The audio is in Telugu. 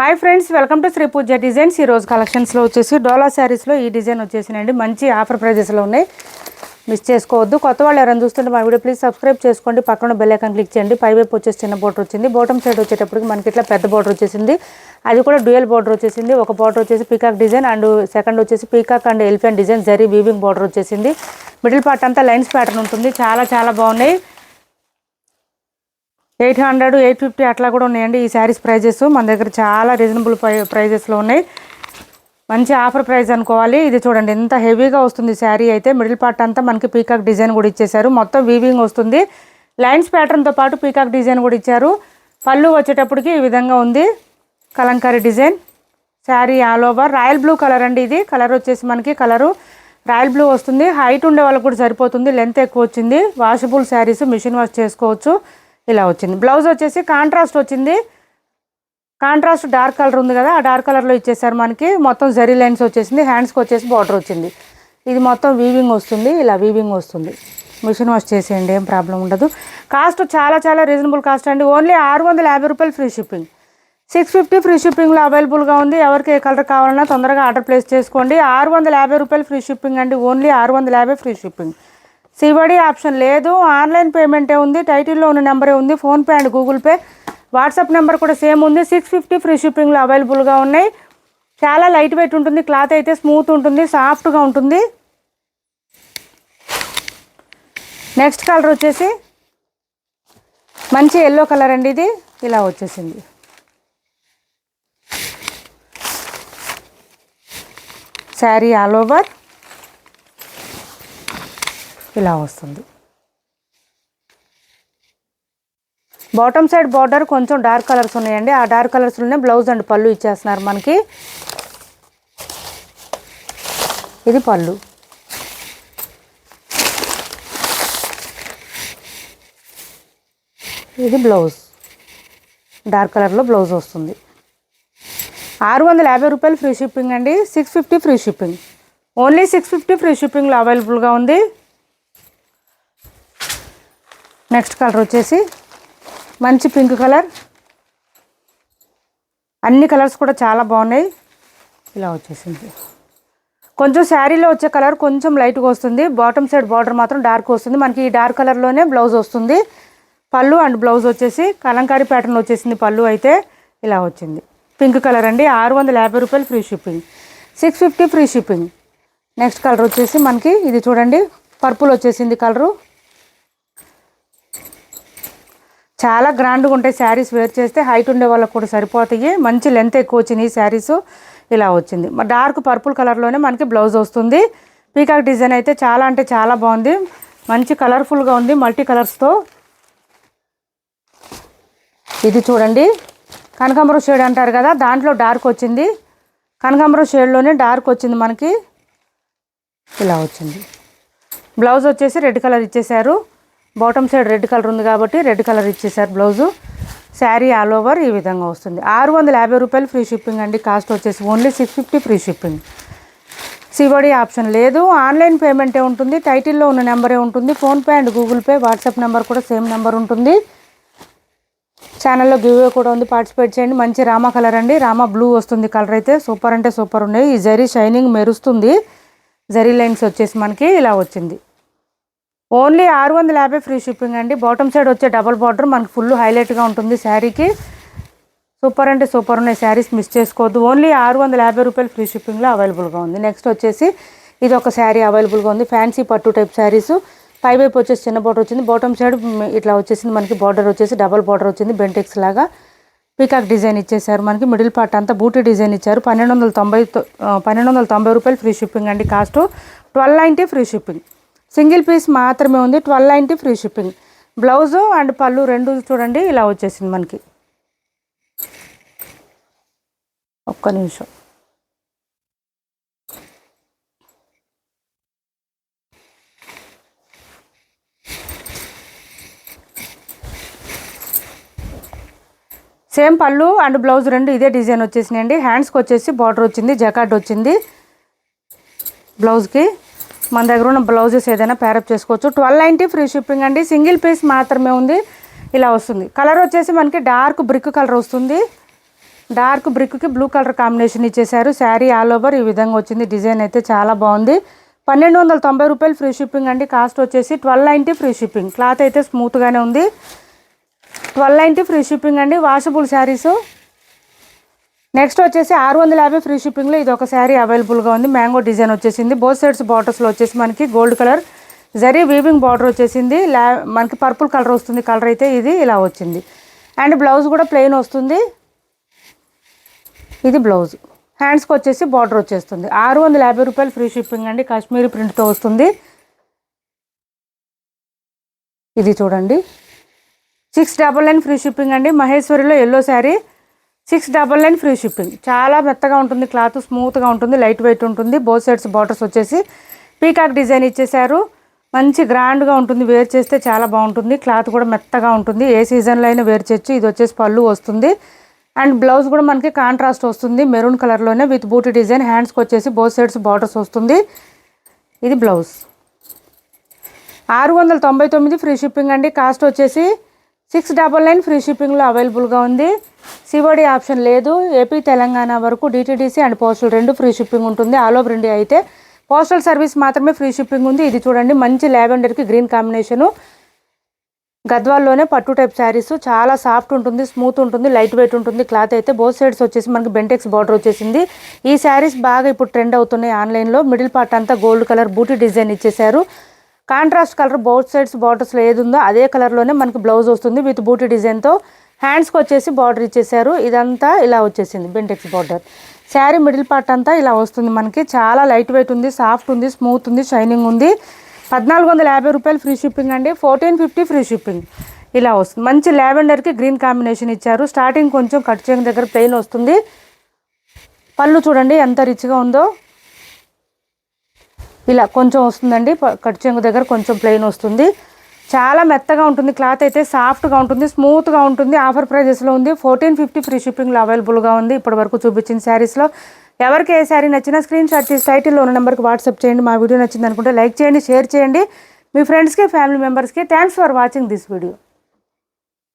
Hi friends, welcome to Sri Pooja designs. ఈ రోజు కలెక్షన్స్లో వచ్చేసి డోలా శారీస్లో ఈ డిజైన్ వచ్చేసినండి. మంచి ఆఫర్ ప్రైజెస్లో ఉన్నాయి, మిస్ చేసుకోవద్దు. కొత్త వాళ్ళు ఎవరైనా చూస్తుంటే మా వీడియో ప్లీజ్ సబ్స్క్రైబ్ చేసుకోండి. పక్కన బెల్ ఐకాన్ క్లిక్ చేయండి. పైవైపు వచ్చేసి చిన్న బోర్డర్ వచ్చింది, బాటమ్ సైడ్ వచ్చేటప్పటికి మనకి ఇట్లా పెద్ద బోర్డర్ వచ్చేసింది. అది కూడా డ్యూయల్ బోర్డర్ వచ్చేసింది. ఒక బోర్డర్ వచ్చేసి పీకాక్ డిజైన్ అండ్ సెకండ్ వచ్చేసి peacock and elephant design zari weaving border వచ్చేసింది. మిడిల్ పార్ట్ అంతా లైన్స్ ప్యాటర్న్ ఉంటుంది. చాలా చాలా బాగున్నాయి. 800, 850 అట్లా కూడా ఉన్నాయండి ఈ శారీస్ ప్రైజెస్. మన దగ్గర చాలా రీజనబుల్ ప్రైజెస్లో ఉన్నాయి. మంచి ఆఫర్ ప్రైస్ అనుకోవాలి. ఇది చూడండి ఎంత హెవీగా వస్తుంది శారీ అయితే. మిడిల్ పార్ట్ అంతా మనకి పీకాక్ డిజైన్ కూడా ఇచ్చేసారు. మొత్తం వీవింగ్ వస్తుంది. లైన్స్ ప్యాటర్న్తో పాటు పీకాక్ డిజైన్ కూడా ఇచ్చారు. పళ్ళు వచ్చేటప్పటికి ఈ విధంగా ఉంది, Kalamkari design. Sari all over royal blue colour అండి. ఇది కలర్ వచ్చేసి మనకి రాయల్ బ్లూ వస్తుంది. హైట్ ఉండే వాళ్ళకి కూడా సరిపోతుంది. లెంత్ ఎక్కువ వచ్చింది. వాషబుల్ శారీస్, మిషన్ వాష్ చేసుకోవచ్చు. ఇలా వచ్చింది. బ్లౌజ్ వచ్చేసి కాంట్రాస్ట్ వచ్చింది. కాంట్రాస్ట్ డార్క్ కలర్ ఉంది కదా, ఆ డార్క్ కలర్లో ఇచ్చేసారు మనకి. మొత్తం జరీ లైన్స్ వచ్చేసింది. హ్యాండ్స్కి వచ్చేసి బార్డర్ వచ్చింది. ఇది మొత్తం వీవింగ్ వస్తుంది. ఇలా వీవింగ్ వస్తుంది. మిషన్ వాష్ చేసేయండి, ఏం ప్రాబ్లం ఉండదు. కాస్ట్ చాలా చాలా రీజనబుల్ కాస్ట్ అండి. ఓన్లీ 650 రూపాయలు ఫ్రీ షిప్పింగ్. 650 ఫ్రీ షిప్పింగ్లో అవైలబుల్గా ఉంది. ఎవరికి ఏ కలర్ కావాలన్నా తొందరగా ఆర్డర్ ప్లేస్ చేసుకోండి. 650 రూపాయలు ఫ్రీ షిప్పింగ్ అండి. Only 650 free shipping. సివడి ఆప్షన్ లేదు, ఆన్లైన్ పేమెంటే ఉంది. టైటిల్లో ఉన్న నెంబరే ఉంది. PhonePe and Google pay, WhatsApp number కూడా సేమ్ ఉంది. 650 ఫ్రీ షిప్పింగ్లో అవైలబుల్గా ఉన్నాయి. చాలా లైట్ వెయిట్ ఉంటుంది. క్లాత్ అయితే స్మూత్ ఉంటుంది, సాఫ్ట్గా ఉంటుంది. నెక్స్ట్ కలర్ వచ్చేసి మంచి ఎల్లో కలర్ అండి. ఇది ఇలా వచ్చేసింది. శారీ ఆల్ ఓవర్ ఇలా వస్తుంది. బాటమ్ సైడ్ బార్డర్ కొంచెం డార్క్ కలర్స్ ఉన్నాయండి. ఆ డార్క్ కలర్స్లోనే బ్లౌజ్ అండ్ పళ్ళు ఇచ్చేస్తున్నారు మనకి. ఇది పళ్ళు. ఇది బ్లౌజ్. డార్క్ కలర్లో బ్లౌజ్ వస్తుంది. 650 రూపాయలు ఫ్రీ షిప్పింగ్ అండి. 650 ఫ్రీ షిప్పింగ్. ఓన్లీ 650 ఫ్రీ షిప్పింగ్లో అవైలబుల్గా ఉంది. నెక్స్ట్ కలర్ వచ్చేసి మంచి పింక్ కలర్. అన్ని కలర్స్ కూడా చాలా బాగున్నాయి. ఇలా వచ్చేసింది. కొంచెం శారీలో వచ్చే కలర్ కొంచెం లైట్గా వస్తుంది. బాటమ్ సైడ్ బార్డర్ మాత్రం డార్క్ వస్తుంది మనకి. ఈ డార్క్ కలర్లోనే బ్లౌజ్ వస్తుంది. పళ్ళు అండ్ బ్లౌజ్ వచ్చేసి కలంకారీ ప్యాటర్న్ వచ్చేసింది. పళ్ళు అయితే ఇలా వచ్చింది. పింక్ కలర్ అండి. 650 రూపాయలు free shipping. 650 free shipping. Next colour వచ్చేసి మనకి ఇది చూడండి, పర్పుల్ వచ్చేసింది కలరు. చాలా గ్రాండ్గా ఉంటాయి శారీస్. వేర్ చేస్తే హైట్ ఉండే వాళ్ళకి కూడా సరిపోతాయి. మంచి లెంత్ ఎక్కువ వచ్చినాయి శారీస్. ఇలా వచ్చింది. డార్క్ పర్పుల్ కలర్లోనే మనకి బ్లౌజ్ వస్తుంది. పీకాక్ డిజైన్ అయితే చాలా అంటే చాలా బాగుంది. మంచి కలర్ఫుల్గా ఉంది మల్టీ కలర్స్తో. ఇది చూడండి, కనకాంబరం షేడ్ అంటారు కదా, దాంట్లో డార్క్ వచ్చింది. కనకాంబరం షేడ్లోనే డార్క్ వచ్చింది మనకి. ఇలా వచ్చింది. బ్లౌజ్ వచ్చేసి రెడ్ కలర్ ఇచ్చేసారు. బాటమ్ సైడ్ రెడ్ కలర్ ఉంది కాబట్టి రెడ్ కలర్ ఇచ్చేసారు బ్లౌజు. శారీ ఆల్ ఓవర్ ఈ విధంగా వస్తుంది. 650 రూపాయలు ఫ్రీ షిప్పింగ్ అండి. కాస్ట్ వచ్చేసి ఓన్లీ 650 ఫ్రీ షిప్పింగ్. సివడి ఆప్షన్ లేదు, ఆన్లైన్ పేమెంటే ఉంటుంది. టైటిల్లో ఉన్న నెంబరే ఉంటుంది. PhonePe and Google pay, WhatsApp number కూడా సేమ్ నెంబర్ ఉంటుంది. ఛానల్లో గివ్వే కూడా ఉంది, పార్టిసిపేట్ చేయండి. మంచి రామా కలర్ అండి. రామా బ్లూ వస్తుంది కలర్ అయితే. సూపర్ అంటే సూపర్ ఉన్నాయి. ఈ జరీ షైనింగ్ మెరుస్తుంది. జరీ లైన్స్ వచ్చేసి మనకి ఇలా వచ్చింది. ఓన్లీ 650 ఫ్రీ షిప్పింగ్ అండి. బాటమ్ సైడ్ వచ్చే డబల్ బార్డర్ మనకి ఫుల్ హైలైట్గా ఉంటుంది శారీకి. సూపర్ అంటే సూపర్ ఉన్నాయి శారీస్, మిస్ చేసుకోవద్దు. ఓన్లీ 650 రూపాయలు ఫ్రీ షిప్పింగ్లో అవైలబుల్గా ఉంది. నెక్స్ట్ వచ్చేసి ఇది ఒక శారీ అవైలబుల్గా ఉంది. ఫ్యాన్సీ పట్టు టైప్ శారీస్. పైవైపు వచ్చేసి చిన్న బార్డర్ వచ్చింది. బాటమ్ సైడ్ ఇట్లా వచ్చేసింది మనకి. బార్డర్ వచ్చేసి డబల్ బార్డర్ వచ్చింది. బెంటెక్స్ లాగా పీకాక్ డిజైన్ ఇచ్చేసారు మనకి. మిడిల్ పార్ట్ అంతా బూటీ డిజైన్ ఇచ్చారు. 1290 రూపాయలు ఫ్రీ షిప్పింగ్ అండి. Cost 1290 free shipping. Single piece మాత్రమే ఉంది. 1290 ఫ్రీ షిప్పింగ్. బ్లౌజు అండ్ పళ్ళు రెండు చూడండి ఇలా వచ్చేసింది మనకి. ఒక్క నిమిషం. సేమ్ పళ్ళు అండ్ బ్లౌజ్ రెండు ఇదే డిజైన్ వచ్చేసినాయండి. హ్యాండ్స్కి వచ్చేసి బార్డర్ వచ్చింది, జకార్డ్ వచ్చింది బ్లౌజ్కి. మన దగ్గర ఉన్న బ్లౌజెస్ ఏదైనా ప్యారప్ చేసుకోవచ్చు. 1290 ఫ్రీ షిప్పింగ్ అండి. సింగిల్ పీస్ మాత్రమే ఉంది. ఇలా వస్తుంది. కలర్ వచ్చేసి మనకి డార్క్ బ్రిక్ కలర్ వస్తుంది. డార్క్ బ్రిక్కి బ్లూ కలర్ కాంబినేషన్ ఇచ్చేసారు. శారీ ఆల్ ఓవర్ ఈ విధంగా వచ్చింది. డిజైన్ అయితే చాలా బాగుంది. 1290 రూపాయలు ఫ్రీ షిప్పింగ్ అండి. కాస్ట్ వచ్చేసి 1290 ఫ్రీ షిప్పింగ్. క్లాత్ అయితే స్మూత్గానే ఉంది. 1290 ఫ్రీ షిప్పింగ్ అండి. వాషబుల్ శారీసు. నెక్స్ట్ వచ్చేసి 650 ఫ్రీ షిప్పింగ్లో ఇది ఒక శారీ అవైలబుల్గా ఉంది. మ్యాంగో డిజైన్ వచ్చేసింది. బోత్ సైడ్స్ బార్డర్స్లో వచ్చేసి మనకి gold colour zari weaving border వచ్చేసింది. మనకి పర్పుల్ కలర్ వస్తుంది. కలర్ అయితే ఇది ఇలా వచ్చింది. అండ్ బ్లౌజ్ కూడా ప్లెయిన్ వస్తుంది. ఇది బ్లౌజ్. హ్యాండ్స్కి వచ్చేసి బార్డర్ వచ్చేస్తుంది. 650 రూపాయలు ఫ్రీ షిప్పింగ్ అండి. కాశ్మీరీ ప్రింట్తో వస్తుంది. ఇది చూడండి 699 ఫ్రీ షిప్పింగ్ అండి. మహేశ్వరిలో ఎల్లో శారీ 699 ఫ్రీ షిప్పింగ్. చాలా మెత్తగా ఉంటుంది. క్లాత్ స్మూత్గా ఉంటుంది. లైట్ వెయిట్ ఉంటుంది. బోత్ సైడ్స్ బార్డర్స్ వచ్చేసి పీకాక్ డిజైన్ ఇచ్చేసారు. మంచి గ్రాండ్గా ఉంటుంది. వేర్ చేస్తే చాలా బాగుంటుంది. క్లాత్ కూడా మెత్తగా ఉంటుంది. ఏ సీజన్లో అయినా వేర్ చేయొచ్చు. ఇది వచ్చేసి పళ్ళు వస్తుంది. అండ్ బ్లౌజ్ కూడా మనకి కాంట్రాస్ట్ వస్తుంది. మెరూన్ కలర్లోనే విత్ బూటీ డిజైన్. హ్యాండ్స్కి వచ్చేసి బోత్ సైడ్స్ బార్డర్స్ వస్తుంది. ఇది బ్లౌజ్. 699 ఫ్రీ షిప్పింగ్ అండి. కాస్ట్ వచ్చేసి 699 ఫ్రీ షిప్పింగ్లో అవైలబుల్గా ఉంది. సిఓడి ఆప్షన్ లేదు. ఏపీ తెలంగాణ వరకు DTDC and postal 2 free shipping ఉంటుంది. ఆల్ ఓవర్ ఇండియా అయితే పోస్టల్ సర్వీస్ మాత్రమే ఫ్రీ షిప్పింగ్ ఉంది. ఇది చూడండి మంచి లావెండర్కి గ్రీన్ కాంబినేషను. గద్వాల్లోనే పట్టు టైప్ శారీస్. చాలా సాఫ్ట్ ఉంటుంది. స్మూత్ ఉంటుంది. లైట్ వెయిట్ ఉంటుంది. క్లాత్ అయితే బోత్ సైడ్స్ వచ్చేసి మనకి బెంటెక్స్ బార్డర్ వచ్చేసింది. ఈ శారీస్ బాగా ఇప్పుడు ట్రెండ్ అవుతున్నాయి ఆన్లైన్లో. మిడిల్ పార్ట్ అంతా గోల్డ్ కలర్ బూటీ డిజైన్ ఇచ్చేసారు. కాంట్రాస్ట్ కలర్ బోత్ సైడ్స్ బార్డర్స్లో ఏది ఉందో అదే కలర్లోనే మనకి బ్లౌజ్ వస్తుంది విత్ బూటీ డిజైన్తో. హ్యాండ్స్కి వచ్చేసి బార్డర్ ఇచ్చేసారు. ఇదంతా ఇలా వచ్చేసింది Bentex border. Sari middle part అంతా ఇలా వస్తుంది మనకి. చాలా లైట్ వెయిట్ ఉంది. సాఫ్ట్ ఉంది. స్మూత్ ఉంది. షైనింగ్ ఉంది. 1450 రూపాయలు ఫ్రీ షిప్పింగ్ అండి. 1450 ఫ్రీ షిప్పింగ్ ఇలా వస్తుంది. మంచి లావెండర్కి గ్రీన్ కాంబినేషన్ ఇచ్చారు. స్టార్టింగ్ కొంచెం కట్ చేయండి దగ్గర ప్లెయిన్ వస్తుంది. పళ్ళు చూడండి ఎంత రిచ్గా ఉందో. ఇలా కొంచెం వస్తుందండి. కట్ చెంగు దగ్గర కొంచెం ప్లెయిన్ వస్తుంది. చాలా మెత్తగా ఉంటుంది. క్లాత్ అయితే సాఫ్ట్గా ఉంటుంది. స్మూత్గా ఉంటుంది. ఆఫర్ ప్రైజెస్లో ఉంది. 1450 ఫ్రీ షిప్పింగ్లో అవైలబుల్గా ఉంది. ఇప్పటి వరకు చూపించిన శారీస్లో ఎవరికి ఏ శారీ నచ్చినా స్క్రీన్ షాట్ చేసి టైటిల్లో ఉన్న నెంబర్కి వాట్సాప్ చేయండి. మా వీడియో నచ్చింది అనుకుంటే లైక్ చేయండి, షేర్ చేయండి మీ ఫ్రెండ్స్కి, ఫ్యామిలీ మెంబర్స్కి. Thanks for watching this video.